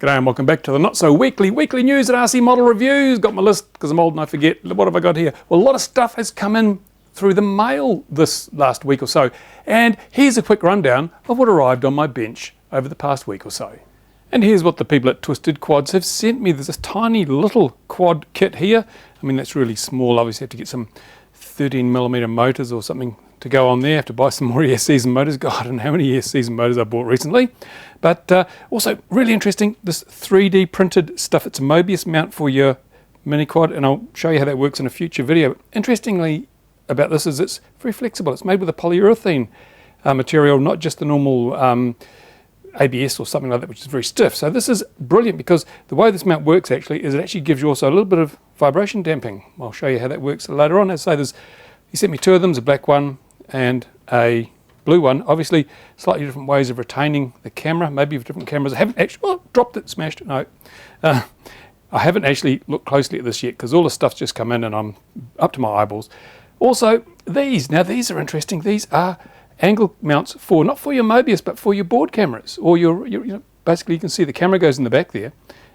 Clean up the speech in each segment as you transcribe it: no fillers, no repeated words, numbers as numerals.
G'day and welcome back to the not so weekly news at RC Model Reviews. Got my list because I'm old and I forget. What have I got here? Well, a lot of stuff has come in through the mail this last week or so. And here's a quick rundown of what arrived on my bench over the past week or so. And here's what the people at Twisted Quads have sent me. There's this tiny little quad kit here. I mean, that's really small. Obviously have to get some 13mm motors or something to go on there. Have to buy some more ES season motors. God, I don't know how many ES season motors I bought recently. But also really interesting, this 3D printed stuff. It's a Mobius mount for your mini quad, and I'll show you how that works in a future video. Interestingly about this is it's very flexible. It's made with a polyurethane material, not just the normal ABS or something like that, which is very stiff. So this is brilliant because the way this mount works actually is it actually gives you also a little bit of vibration damping. I'll show you how that works later on. As I say, he sent me two of them, a black one and a blue one. Obviously slightly different ways of retaining the camera, maybe with different cameras. I haven't actually, well, dropped it, smashed it, no. I haven't actually looked closely at this yet because all the stuff's just come in and I'm up to my eyeballs. Also these are interesting. These are angle mounts for, not for your Mobius, but for your board cameras, or your you know, basically you can see the camera goes in the back there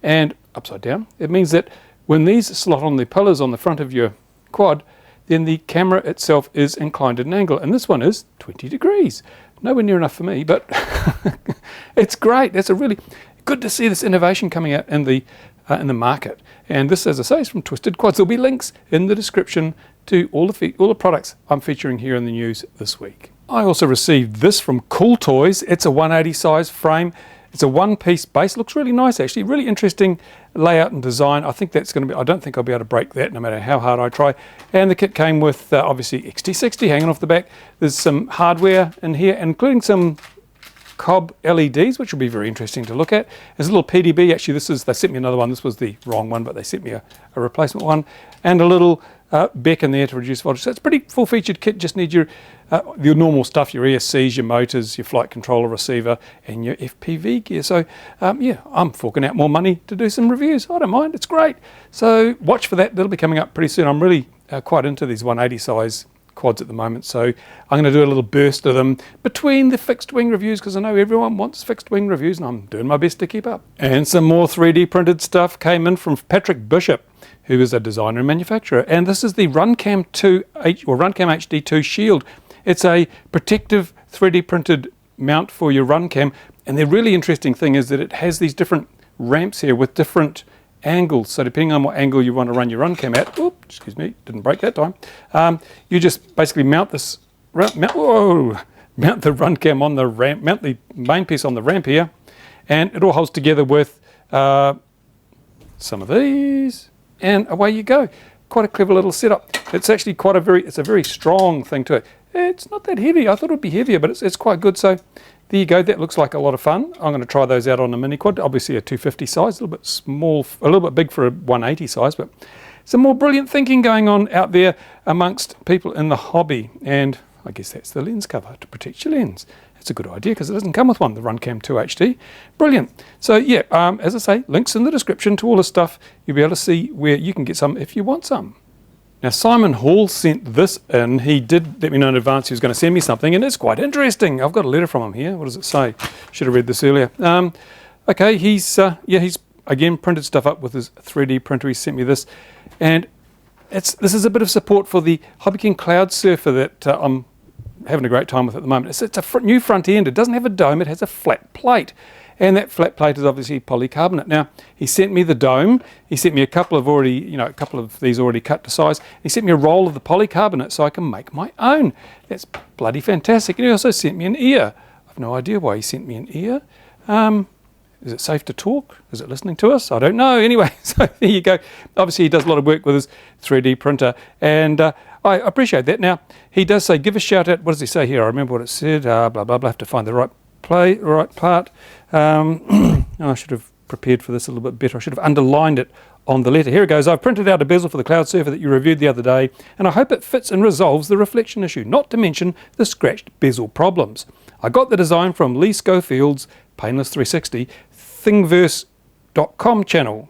and upside down. It means that when these slot on the pillars on the front of your quad, then the camera itself is inclined at an angle, and this one is 20 degrees. Nowhere near enough for me, but it's great. That's a really good to see this innovation coming out in the market. And this, as I say, is from Twisted Quads. There'll be links in the description to all the products I'm featuring here in the news this week. I also received this from Kooltoyz. It's a 180 size frame. It's a one-piece base. Looks really nice actually. Really interesting layout and design. I think that's going to be, I don't think I'll be able to break that no matter how hard I try. And the kit came with obviously XT60 hanging off the back. There's some hardware in here, including some cob LEDs, which will be very interesting to look at. There's a little PDB. Actually, they sent me another one. This was the wrong one, but they sent me a replacement one. And a little beck in there to reduce voltage. So it's a pretty full-featured kit. Just need your normal stuff, your ESCs, your motors, your flight controller receiver, and your FPV gear. So yeah, I'm forking out more money to do some reviews. I don't mind, it's great. So watch for that. That'll be coming up pretty soon. I'm really quite into these 180 size quads at the moment, so I'm going to do a little burst of them between the fixed wing reviews because I know everyone wants fixed wing reviews and I'm doing my best to keep up. And some more 3D printed stuff came in from Patrick Bishop, who is a designer and manufacturer, and this is the RunCam HD2 Shield. It's a protective 3D printed mount for your RunCam, and the really interesting thing is that it has these different ramps here with different angles. So depending on what angle you want to run your RunCam at, oops, excuse me, didn't break that time. You just basically mount this, mount the RunCam on the ramp, mount the main piece on the ramp here, and it all holds together with some of these, and away you go. Quite a clever little setup. It's actually it's a very strong thing to it. It's not that heavy. I thought it would be heavier, but it's quite good. So there you go. That looks like a lot of fun. I'm going to try those out on a mini quad. Obviously a 250 size, a little bit small, a little bit big for a 180 size, but some more brilliant thinking going on out there amongst people in the hobby. And I guess that's the lens cover to protect your lens. It's a good idea because it doesn't come with one, the RunCam 2 HD. Brilliant. So yeah, as I say, links in the description to all this stuff. You'll be able to see where you can get some if you want some. Now Simon Hall sent this in. He did let me know in advance he was going to send me something, and it's quite interesting. I've got a letter from him here. What does it say? Should have read this earlier. Okay, he's again printed stuff up with his 3D printer. He sent me this, and this is a bit of support for the HobbyKing Cloud Surfer that I'm having a great time with at the moment. It's a new front end. It doesn't have a dome. It has a flat plate. And that flat plate is obviously polycarbonate. Now, he sent me the dome. He sent me a couple of these already cut to size. He sent me a roll of the polycarbonate so I can make my own. That's bloody fantastic. And he also sent me an ear. I've no idea why he sent me an ear. Is it safe to talk? Is it listening to us? I don't know. Anyway, so there you go. Obviously, he does a lot of work with his 3D printer, and I appreciate that. Now, he does say, give a shout out. What does he say here? I remember what it said. Blah, blah, blah. I have to find the right part. I should have prepared for this a little bit better. I should have underlined it on the letter. Here it goes. I've printed out a bezel for the Cloud Surfer that you reviewed the other day, and I hope it fits and resolves the reflection issue, not to mention the scratched bezel problems. I got the design from Lee Schofield's Painless 360 Thingiverse.com channel.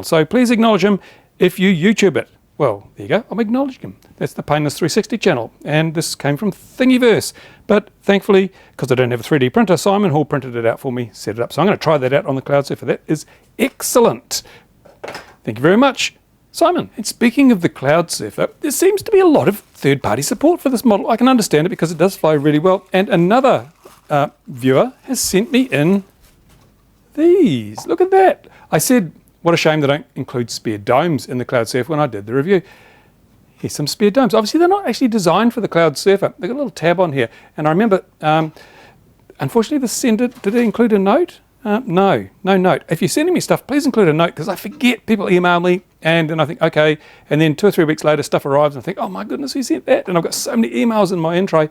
So please acknowledge him if you YouTube it. well, there you go, I'm acknowledging him. That's the Painless 360 channel, and this came from Thingiverse. But thankfully, because I don't have a 3D printer, Simon Hall printed it out for me, set it up. So I'm going to try that out on the Cloud Surfer. That is excellent. Thank you very much, Simon. And speaking of the Cloud Surfer, there seems to be a lot of third-party support for this model. I can understand it because it does fly really well. And another viewer has sent me in these. Look at that. I said, what a shame they don't include spare domes in the Cloud Surfer when I did the review. Here's some spare domes. Obviously, they're not actually designed for the Cloud Surfer. They've got a little tab on here. And I remember, unfortunately, the sender, did it include a note? No note. If you're sending me stuff, please include a note, because I forget. People email me, and then I think, okay. And then 2 or 3 weeks later, stuff arrives, and I think, oh my goodness, who sent that? And I've got so many emails in my in tray.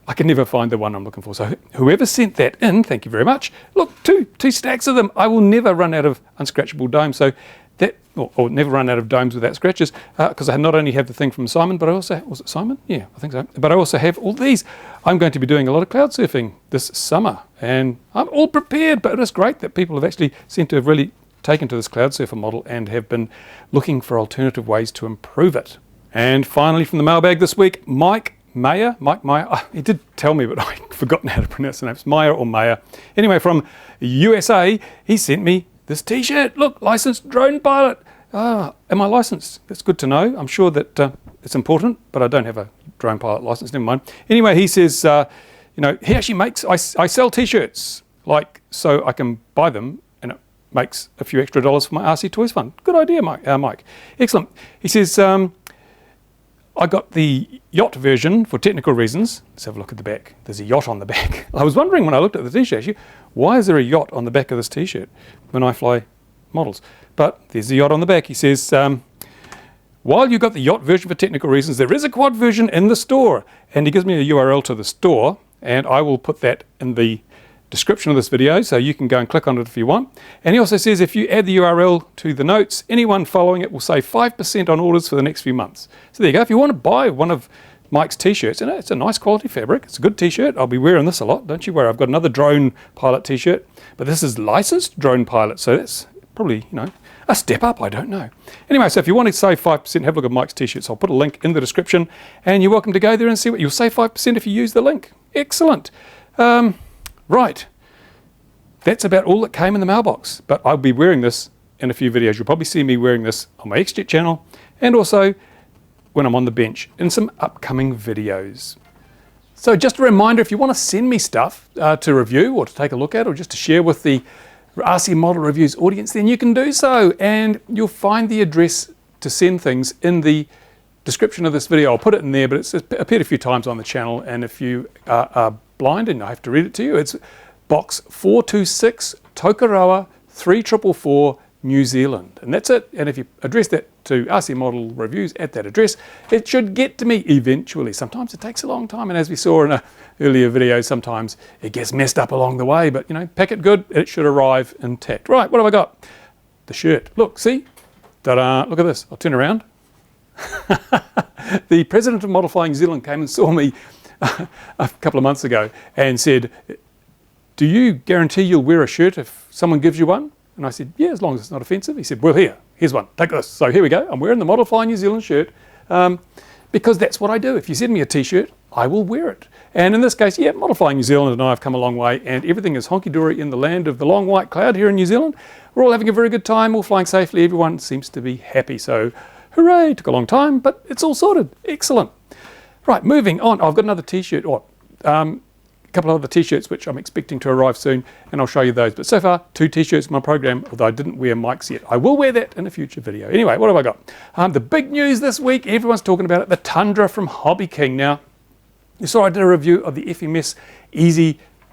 I can never find the one I'm looking for. So whoever sent that in, thank you very much. Look, two stacks of them. I will never run out of unscratchable domes. So that, or never run out of domes without scratches, because I not only have the thing from Simon, but I also, was it Simon? Yeah, I think so. But I also have all these. I'm going to be doing a lot of cloud surfing this summer, and I'm all prepared, but it's great that people have actually seemed to have really taken to this cloud surfer model and have been looking for alternative ways to improve it. And finally, from the mailbag this week, Mike Meyer, he did tell me, but I'd forgotten how to pronounce the name. It's Meyer or Meyer. Anyway, from USA, he sent me this t-shirt. Look, licensed drone pilot. Am I licensed? That's good to know. I'm sure that it's important, but I don't have a drone pilot license, never mind. Anyway, he says, you know, he actually makes, I sell t-shirts, like, so I can buy them, and it makes a few extra dollars for my RC Toys Fund. Good idea, Mike. Excellent. He says, I got the yacht version for technical reasons. Let's have a look at the back. There's a yacht on the back. I was wondering when I looked at the t-shirt, actually, why is there a yacht on the back of this t-shirt when I fly models? But there's a yacht on the back. He says, while you got the yacht version for technical reasons, there is a quad version in the store. And he gives me a URL to the store, and I will put that in the description of this video, so you can go and click on it if you want. And he also says if you add the URL to the notes, anyone following it will save 5% on orders for the next few months. So there you go. If you want to buy one of Mike's t-shirts, and it's a nice quality fabric, it's a good t-shirt. I'll be wearing this a lot, don't you worry. I've got another drone pilot t-shirt, but this is licensed drone pilot, so that's probably, you know, a step up, I don't know. Anyway, so if you want to save 5%, have a look at Mike's t-shirts. I'll put a link in the description, and you're welcome to go there and see what you'll save 5% if you use the link. Excellent. Right, that's about all that came in the mailbox, but I'll be wearing this in a few videos. You'll probably see me wearing this on my XJet channel, and also when I'm on the bench in some upcoming videos. So just a reminder, if you want to send me stuff to review or to take a look at, or just to share with the RC Model Reviews audience, then you can do so, and you'll find the address to send things in the description of this video. I'll put it in there, but it's appeared a few times on the channel, and if you are blind and I have to read it to you, it's Box 426, Tokoroa 3444, New Zealand. And that's it. And if you address that to RC Model Reviews at that address, it should get to me eventually. Sometimes it takes a long time, and as we saw in an earlier video, sometimes it gets messed up along the way, but you know, pack it good, it should arrive intact. Right, what have I got? The shirt. Look, see? Ta-da! Look at this. I'll turn around. The president of Model Flying New Zealand came and saw me a couple of months ago and said, do you guarantee you'll wear a shirt if someone gives you one? And I said, yeah, as long as it's not offensive. He said, well, here's one, take this. So here we go, I'm wearing the Model Fly New Zealand shirt because that's what I do. If you send me a t-shirt, I will wear it. And in this case, yeah, Model Fly New Zealand and I have come a long way, and everything is honky-dory in the land of the long white cloud here in New Zealand. We're all having a very good time, all flying safely, everyone seems to be happy. So hooray, took a long time, but it's all sorted. Excellent. Right, moving on. I've got another t-shirt, a couple of other t-shirts which I'm expecting to arrive soon, and I'll show you those. But so far, 2 t-shirts in my program, although I didn't wear Mike's yet. I will wear that in a future video. Anyway, what have I got? The big news this week, everyone's talking about it, the Tundra from HobbyKing. Now, you saw I did a review of the FMS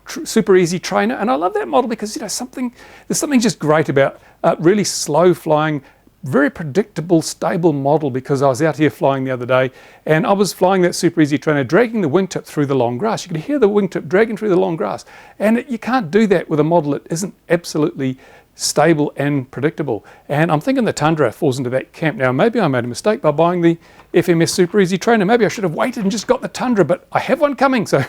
Super Easy Trainer, and I love that model because, you know, there's something just great about really slow flying, very predictable, stable model, because I was out here flying the other day and I was flying that Super Easy Trainer, dragging the wingtip through the long grass. You could hear the wingtip dragging through the long grass, and you can't do that with a model that isn't absolutely stable and predictable. And I'm thinking the Tundra falls into that camp. Now, maybe I made a mistake by buying the FMS Super Easy Trainer. Maybe I should have waited and just got the Tundra, but I have one coming. So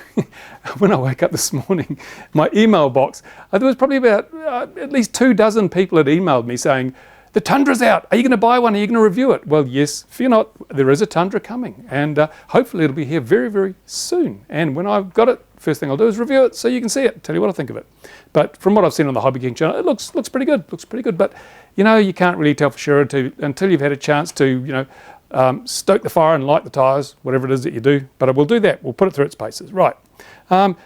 when I woke up this morning, my email box, there was probably about at least 2 dozen people had emailed me saying, The Tundra's out. Are you going to buy one? Are you going to review it? Well, yes. Fear not, there is a Tundra coming, and hopefully it'll be here very, very soon. And when I've got it, first thing I'll do is review it so you can see it, tell you what I think of it. But from what I've seen on the HobbyKing channel, it looks pretty good. Looks pretty good. But you know, you can't really tell for sure until you've had a chance to, you know, stoke the fire and light the tyres, whatever it is that you do. But we'll do that. We'll put it through its paces. Right.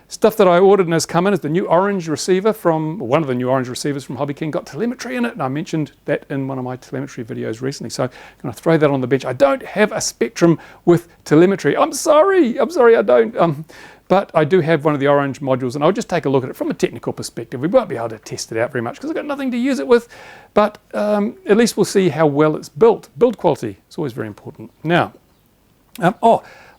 Stuff that I ordered and has come in is the new Orange receiver from, one of the new Orange receivers from HobbyKing, got telemetry in it, and I mentioned that in one of my telemetry videos recently, so I'm going to throw that on the bench. I don't have a Spectrum with telemetry. I'm sorry I don't. But I do have one of the Orange modules, and I'll just take a look at it from a technical perspective. We won't be able to test it out very much because I've got nothing to use it with, but at least we'll see how well it's built. Build quality is always very important. Now,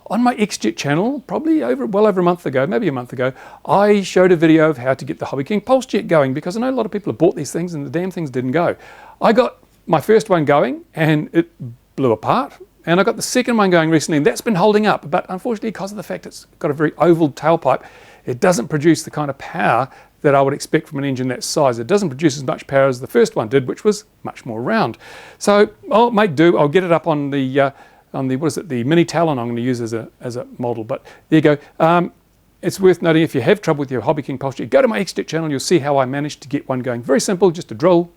on my XJet channel, probably well over a month ago, maybe a month ago, I showed a video of how to get the HobbyKing PulseJet going, because I know a lot of people have bought these things and the damn things didn't go. I got my first one going and it blew apart, and I got the second one going recently and that's been holding up, but unfortunately because of the fact it's got a very oval tailpipe, it doesn't produce the kind of power that I would expect from an engine that size. It doesn't produce as much power as the first one did, which was much more round. So I'll make do. I'll get it up on the the mini Talon I'm going to use as a model. But there you go. It's worth noting, if you have trouble with your HobbyKing PulseJet, go to my XJet channel. You'll see how I managed to get one going. Very simple, just a drill.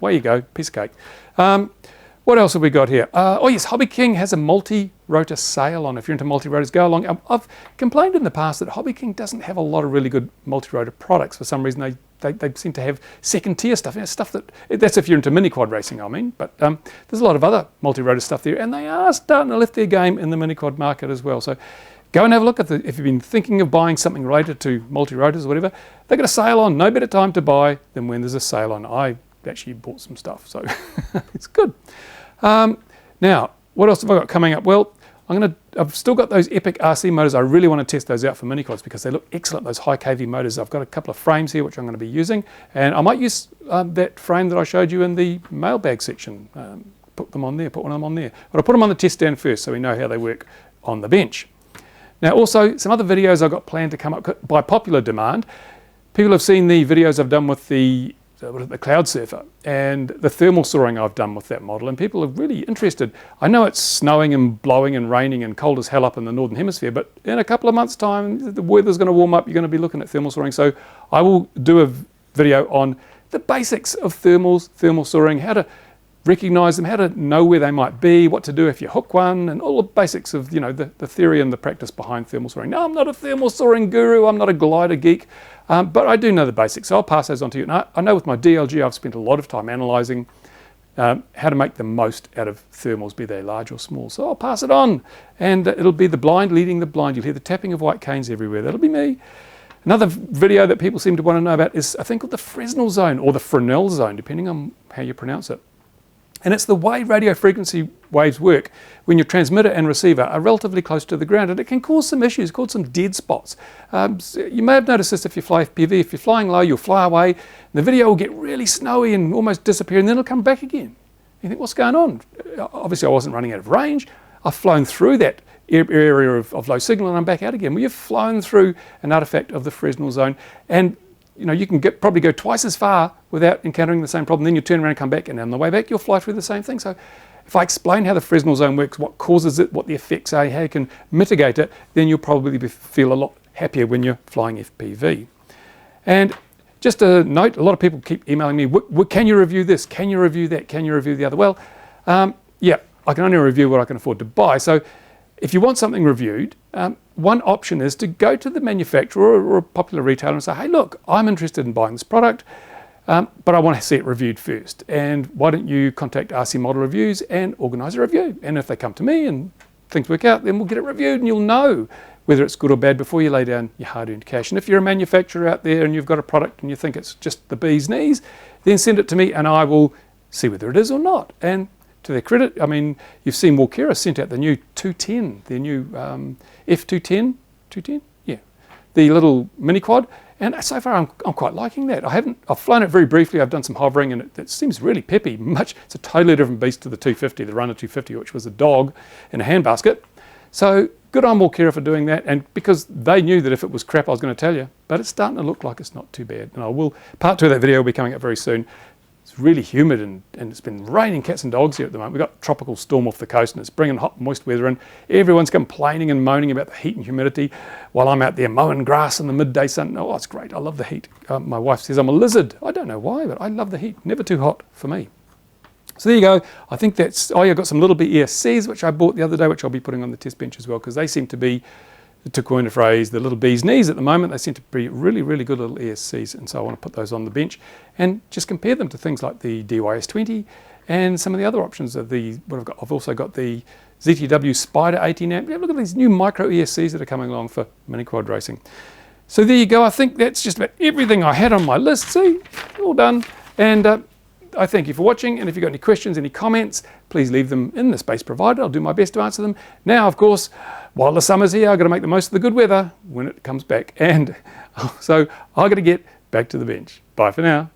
Away you go, piece of cake. What else have we got here? Oh yes, HobbyKing has a multi-rotor sale on. If you're into multi-rotors, go along. I've complained in the past that HobbyKing doesn't have a lot of really good multi-rotor products. For some reason, they seem to have second-tier stuff. You know, stuff that's if you're into mini-quad racing, I mean. But there's a lot of other multi-rotor stuff there, and they are starting to lift their game in the mini-quad market as well. So go and have a look at if you've been thinking of buying something related to multi-rotors or whatever. They've got a sale on. No better time to buy than when there's a sale on. I actually bought some stuff, so it's good. Now, what else have I got coming up? Well, I've still got those epic RC motors. I really want to test those out for mini quads because they look excellent, those high kV motors. I've got a couple of frames here which I'm going to be using, and I might use that frame that I showed you in the mailbag section. Put one of them on there. But I'll put them on the test stand first so we know how they work on the bench. Now also, some other videos I've got planned to come up by popular demand. People have seen the videos I've done with the Cloud Surfer and the thermal soaring I've done with that model, and people are really interested. I know it's snowing and blowing and raining and cold as hell up in the northern hemisphere, but in a couple of months' time the weather's going to warm up. You're going to be looking at thermal soaring, so I will do a video on the basics of thermal soaring, how to recognize them, how to know where they might be, what to do if you hook one, and all the basics of, you know, the theory and the practice behind thermal soaring. Now, I'm not a thermal soaring guru, I'm not a glider geek, but I do know the basics, so I'll pass those on to you. And I know with my DLG I've spent a lot of time analysing how to make the most out of thermals, be they large or small. So I'll pass it on, and it'll be the blind leading the blind. You'll hear the tapping of white canes everywhere. That'll be me. Another video that people seem to want to know about is, I think, called the Fresnel zone, or the Fresnel zone, depending on how you pronounce it. And it's the way radio frequency waves work when your transmitter and receiver are relatively close to the ground, and it can cause some issues, cause some dead spots. You may have noticed this if you fly FPV. If you're flying low, you'll fly away, and the video will get really snowy and almost disappear, and then it'll come back again. You think, what's going on? Obviously, I wasn't running out of range. I've flown through that area of low signal, and I'm back out again. Well, you've flown through an artifact of the Fresnel zone, and you know, you can probably go twice as far without encountering the same problem. Then you turn around and come back, and on the way back you'll fly through the same thing. So if I explain how the Fresnel zone works, what causes it, what the effects are, how you can mitigate it, then you'll probably feel a lot happier when you're flying FPV. And just a note, a lot of people keep emailing me, can you review this, can you review that, can you review the other? Well, yeah, I can only review what I can afford to buy. So if you want something reviewed, one option is to go to the manufacturer or a popular retailer and say, hey, look, I'm interested in buying this product, but I want to see it reviewed first. And why don't you contact RC Model Reviews and organise a review? And if they come to me and things work out, then we'll get it reviewed, and you'll know whether it's good or bad before you lay down your hard-earned cash. And if you're a manufacturer out there and you've got a product and you think it's just the bee's knees, then send it to me and I will see whether it is or not. And to their credit, I mean, you've seen Walkera sent out the new 210, their new F210, yeah, the little mini quad, and so far I'm quite liking that. I've flown it very briefly. I've done some hovering, and it seems really peppy. It's a totally different beast to the 250, the Runner 250, which was a dog in a handbasket. So good on Walkera for doing that, and because they knew that if it was crap, I was going to tell you. But it's starting to look like it's not too bad, and part 2 of that video will be coming up very soon. It's really humid and it's been raining cats and dogs here at the moment. We've got a tropical storm off the coast and it's bringing hot, moist weather in. Everyone's complaining and moaning about the heat and humidity while I'm out there mowing grass in the midday sun. Oh, it's great. I love the heat. My wife says I'm a lizard. I don't know why, but I love the heat. Never too hot for me. So there you go. I think that's, oh yeah, I've got some Little Bee ESCs, which I bought the other day, which I'll be putting on the test bench as well, because they seem to be, to coin a phrase, the little bee's knees at the moment. They seem to be really, really good little ESCs, and so I want to put those on the bench and just compare them to things like the DYS20 and some of the other options of the, what I've got. I've also got the ZTW Spider 18 amp. Yeah, look at these new micro ESCs that are coming along for mini quad racing. So there you go. I think that's just about everything I had on my list. See, all done. And I thank you for watching, and if you've got any questions, any comments, please leave them in the space provided. I'll do my best to answer them. Now, of course, while the summer's here, I've got to make the most of the good weather when it comes back. And so I've got to get back to the bench. Bye for now.